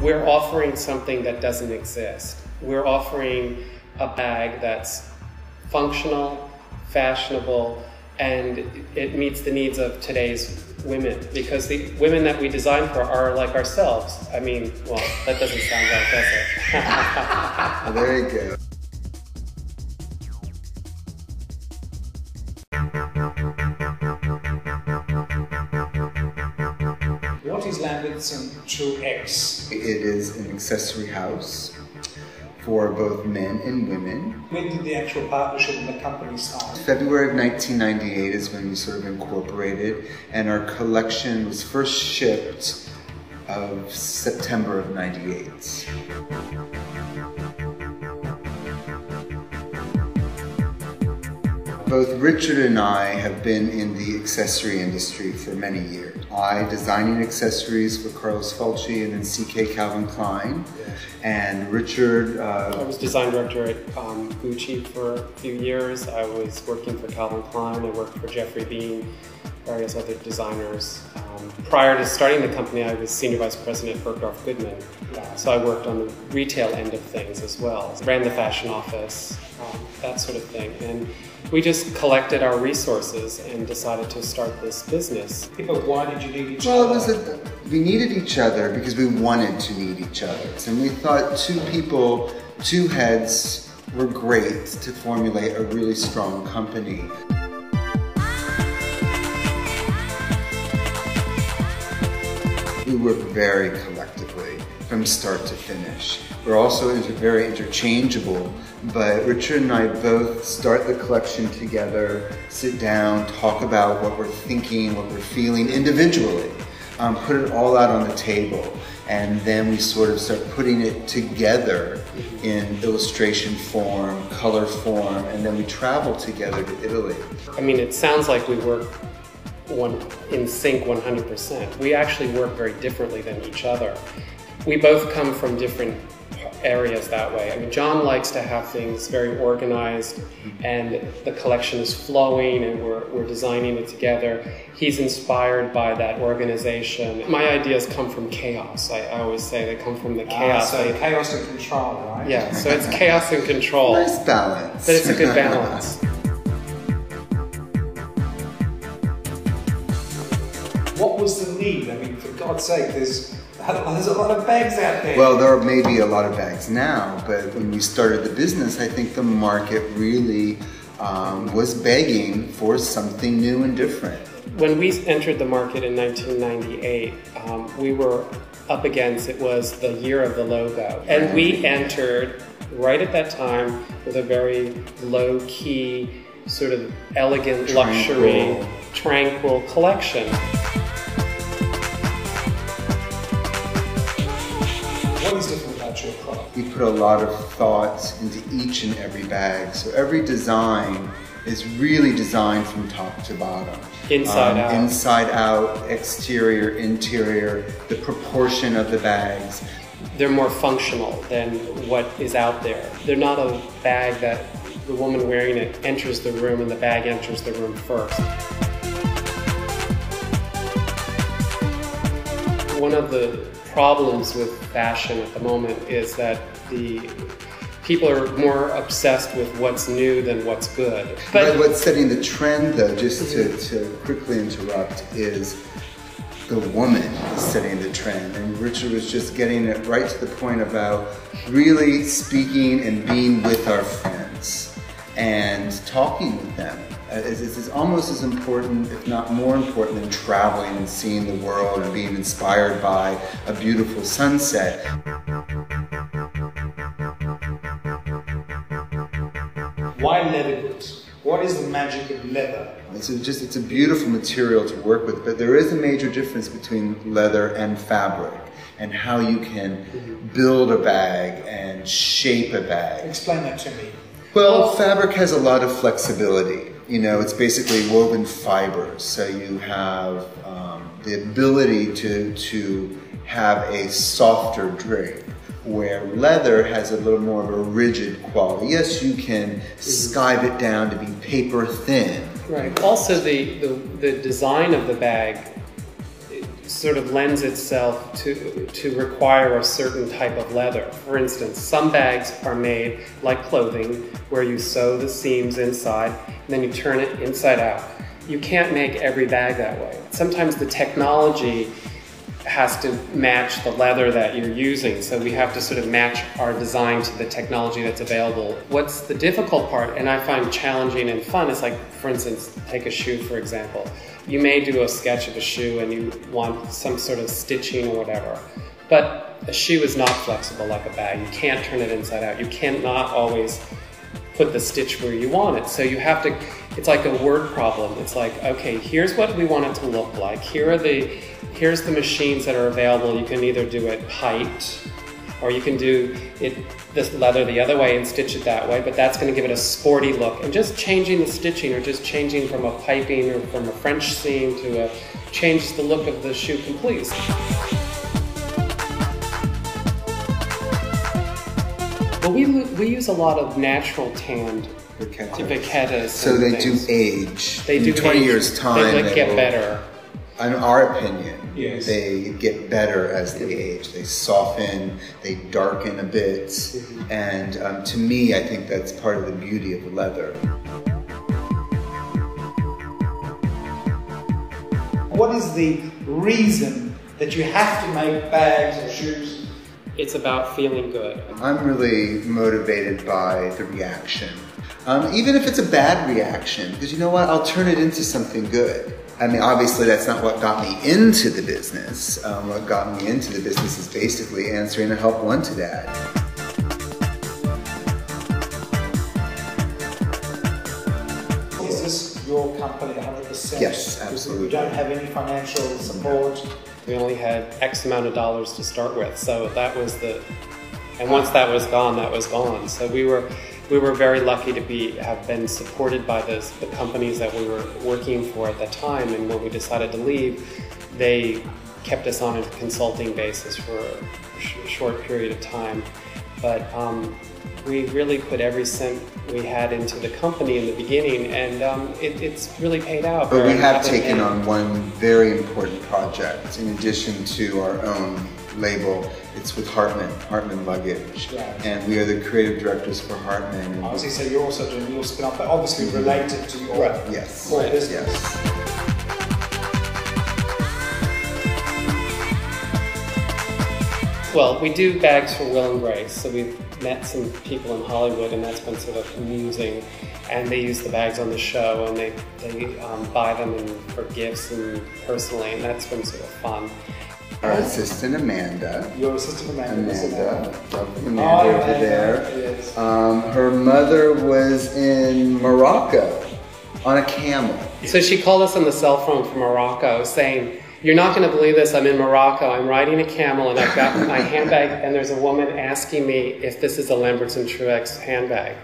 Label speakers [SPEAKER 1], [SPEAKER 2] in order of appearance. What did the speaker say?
[SPEAKER 1] We're offering something that doesn't exist. We're offering a bag that's functional, fashionable, and it meets the needs of today's women, because the women that we design for are like ourselves. I mean, well, that doesn't sound right, does it?
[SPEAKER 2] There you go.
[SPEAKER 3] What is Lambertson Truex?
[SPEAKER 2] It is an accessory house for both men and women.
[SPEAKER 3] When did the actual partnership and the company start?
[SPEAKER 2] February of 1998 is when we sort of incorporated, and our collection was first shipped of September of '98. Both Richard and I have been in the accessory industry for many years. I designing accessories for Carlos Fulci and then CK Calvin Klein.
[SPEAKER 3] Yes.
[SPEAKER 2] And Richard...
[SPEAKER 1] I was design director at Gucci for a few years. I was working for Calvin Klein. I worked for Jeffrey Bean, various other designers. Prior to starting the company, I was senior vice president at Bergdorf Goodman. So I worked on the retail end of things as well. Ran the fashion office, that sort of thing. And we just collected our resources and decided to start this business.
[SPEAKER 3] But why did you need each other?
[SPEAKER 2] Well, we needed each other because we wanted to need each other. And we thought two people, two heads were great to formulate a really strong company. We work very collectively from start to finish. We're also very interchangeable, but Richard and I both start the collection together, sit down, talk about what we're thinking, what we're feeling individually, put it all out on the table, and then we sort of start putting it together in illustration form, color form, and then we travel together to Italy.
[SPEAKER 1] I mean, it sounds like we work in sync 100%. We actually work very differently than each other. We both come from different areas that way. I mean, John likes to have things very organized and the collection is flowing and we're designing it together. He's inspired by that organization. My ideas come from chaos. I always say they come from the chaos.
[SPEAKER 3] So chaos and control, right?
[SPEAKER 1] Yeah, so it's chaos and control.
[SPEAKER 2] Nice balance.
[SPEAKER 1] But it's a good balance.
[SPEAKER 3] What was the need? I mean, for God's sake, there's a lot of bags out there.
[SPEAKER 2] Well, there may be a lot of bags now, but when we started the business, I think the market really was begging for something new and different.
[SPEAKER 1] When we entered the market in 1998, we were up against, it was the year of the logo. And we entered right at that time with a very low-key, sort of elegant, luxury, tranquil collection.
[SPEAKER 3] What is different about your product?
[SPEAKER 2] We put a lot of thought into each and every bag. So every design is really designed from top to bottom.
[SPEAKER 1] Inside out.
[SPEAKER 2] Inside out, exterior, interior, the proportion of the bags.
[SPEAKER 1] They're more functional than what is out there. They're not a bag that the woman wearing it enters the room and the bag enters the room first. One of the problems with fashion at the moment is that the people are more obsessed with what's new than what's good.
[SPEAKER 2] But what's setting the trend, though, just to quickly interrupt, is the woman is setting the trend. And Richard was just getting it right to the point about really speaking and being with our friends and talking with them. It's almost as important, if not more important, than traveling and seeing the world and being inspired by a beautiful sunset.
[SPEAKER 3] Why leather goods? What is the magic of leather?
[SPEAKER 2] It's a beautiful material to work with, but there is a major difference between leather and fabric and how you can build a bag and shape a bag.
[SPEAKER 3] Explain that to me.
[SPEAKER 2] Well, fabric has a lot of flexibility. You know, it's basically woven fibers, so you have the ability to have a softer drape, where leather has a little more of a rigid quality. Yes, you can skive it down to be paper thin.
[SPEAKER 1] Right. Also, the design of the bag sort of lends itself to require a certain type of leather. For instance, some bags are made like clothing, where you sew the seams inside and then you turn it inside out. You can't make every bag that way. Sometimes the technology has to match the leather that you're using, so we have to sort of match our design to the technology that's available. What's the difficult part, and I find challenging and fun, is like, for instance, take a shoe for example. You may do a sketch of a shoe and you want some sort of stitching or whatever, but a shoe is not flexible like a bag. You can't turn it inside out. You cannot always put the stitch where you want it. So you have to, it's like a word problem. It's like, okay, here's what we want it to look like. Here's the machines that are available. You can either do it height, or you can do it this leather the other way and stitch it that way, but that's going to give it a sporty look. And just changing the stitching, or just changing from a piping or from a French seam to a, changes the look of the shoe completely. But we use a lot of natural tanned vaquetas.
[SPEAKER 2] So they
[SPEAKER 1] things.
[SPEAKER 2] Do age.
[SPEAKER 1] They do
[SPEAKER 2] 20
[SPEAKER 1] age.
[SPEAKER 2] years time.
[SPEAKER 1] They get better.
[SPEAKER 2] In our opinion,
[SPEAKER 3] yes.
[SPEAKER 2] They get better as they age. They soften, they darken a bit, and to me, I think that's part of the beauty of the leather.
[SPEAKER 3] What is the reason that you have to make bags or shoes?
[SPEAKER 1] It's about feeling good.
[SPEAKER 2] I'm really motivated by the reaction. Even if it's a bad reaction, because you know what, I'll turn it into something good. I mean, obviously that's not what got me into the business. What got me into the business is basically answering a help wanted ad.
[SPEAKER 3] Is this your company 100%?
[SPEAKER 2] Yes, absolutely.
[SPEAKER 3] You don't have any financial support?
[SPEAKER 1] We only had X amount of dollars to start with, so that was and once that was gone, that was gone. So we were very lucky to have been supported by the companies that we were working for at that time, and when we decided to leave, they kept us on a consulting basis for a short period of time. But we really put every cent we had into the company in the beginning, and it's really paid out.
[SPEAKER 2] But we have taken on one very important project in addition to our own label. It's with Hartman Luggage,
[SPEAKER 3] right.
[SPEAKER 2] And we are the creative directors for Hartman. And
[SPEAKER 3] obviously, so you're also doing your spin-off, but obviously related to your
[SPEAKER 2] yes,
[SPEAKER 3] business.
[SPEAKER 2] Yes.
[SPEAKER 1] Well, we do bags for Will and Grace, so we've met some people in Hollywood, and that's been sort of amusing. And they use the bags on the show, and they buy them for gifts and personally, and that's been sort of fun.
[SPEAKER 2] Our assistant Amanda.
[SPEAKER 3] Your assistant Amanda.
[SPEAKER 2] Amanda over there.
[SPEAKER 3] Yes.
[SPEAKER 2] Her mother was in Morocco on a camel.
[SPEAKER 1] So she called us on the cell phone from Morocco saying, "You're not going to believe this, I'm in Morocco, I'm riding a camel and I've got my handbag and there's a woman asking me if this is a Lambertson Truex handbag."